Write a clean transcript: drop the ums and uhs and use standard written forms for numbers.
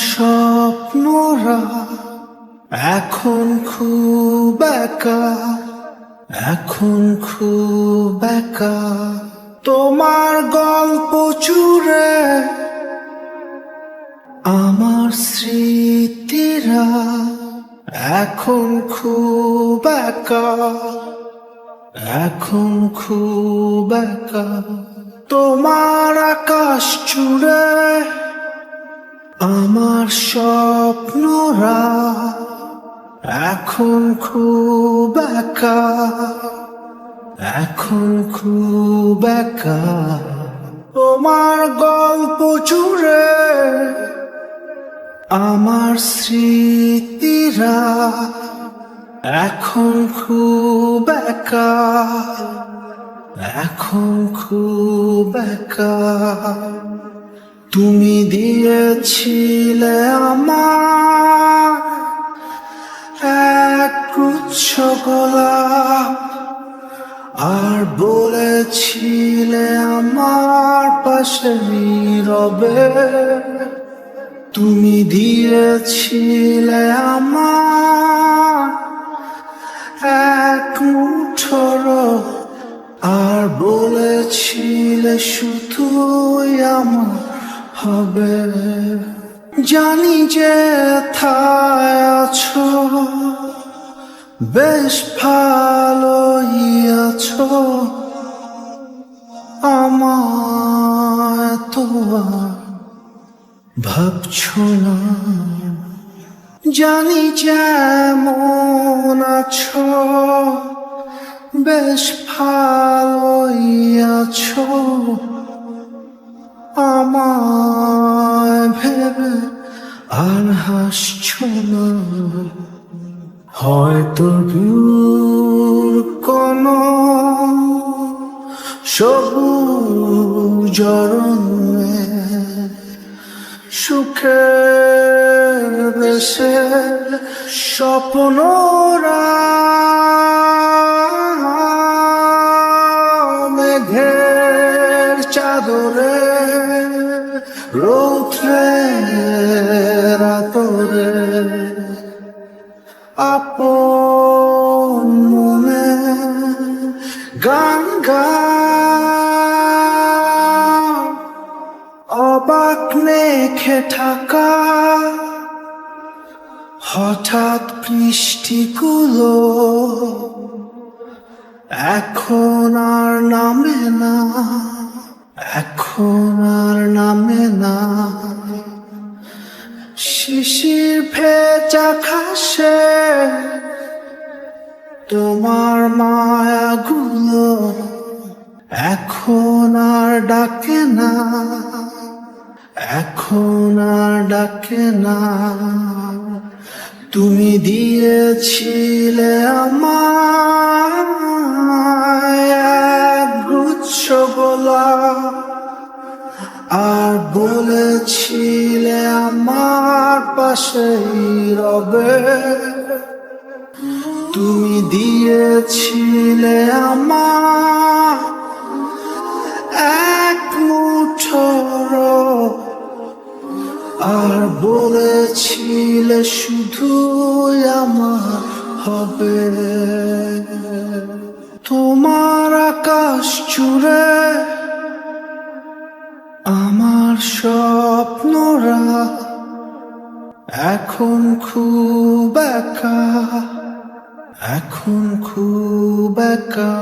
স্বপ্নরা এখন খুব একা, এখন খুব একা। তোমার গল্প জুড়ে আমার স্মৃতিরা এখন খুব একা, এখন খুব একা। তোমার আকাশ জুড়ে আমার স্বপ্নরা এখন খুব একা, এখন খুব একা। তোমার গল্প জুড়ে আমার স্মৃতিরা এখন খুব একা, এখন খুব একা। তুমি দিয়েছিলে আমার এক গুচ্ছ গোলাপ, আর বলেছিলে আমার পাশে নীরবে। তুমি দিয়েছিলে আমার এক মুঠো রোদ, আর বলেছিলে শুধুই আমার হবে। জানি যে থায় আছো, বেশ ভালোই আছো, আমায় তো আর ভাবছো না। জানি যেমন আছো, বেশ ভালোই আছো, আমায় ভেবে আর হাসছো না। হয়তো দূর কোনো সবুজ অরণ্যে সুখের দেশে স্বপ্নরা মেঘের চাদরে রৌদ্রের আতরে আপন মনে গান গান। অবাক মেঘে ঢাকা হঠাৎ বৃষ্টিগুলো এখন আর নামে না, এখন আর নামে না। শিশির ভেজা ঘাসে তোমার মায়াগুলো এখন আর ডাকে না, এখন আর ডাকে না। তুমি দিয়েছিলে আমায় এক গুচ্ছ গোলাপ, আর বলেছিলে আমার পাশেই রবে। তুমি দিয়েছিলে আমার এক মুঠো রোদ, আর বলেছিলে শুধুই আমার হবে। তোমার আকাশ জুড়ে আমার স্বপ্নরা এখন খুব একা, এখন খুব একা।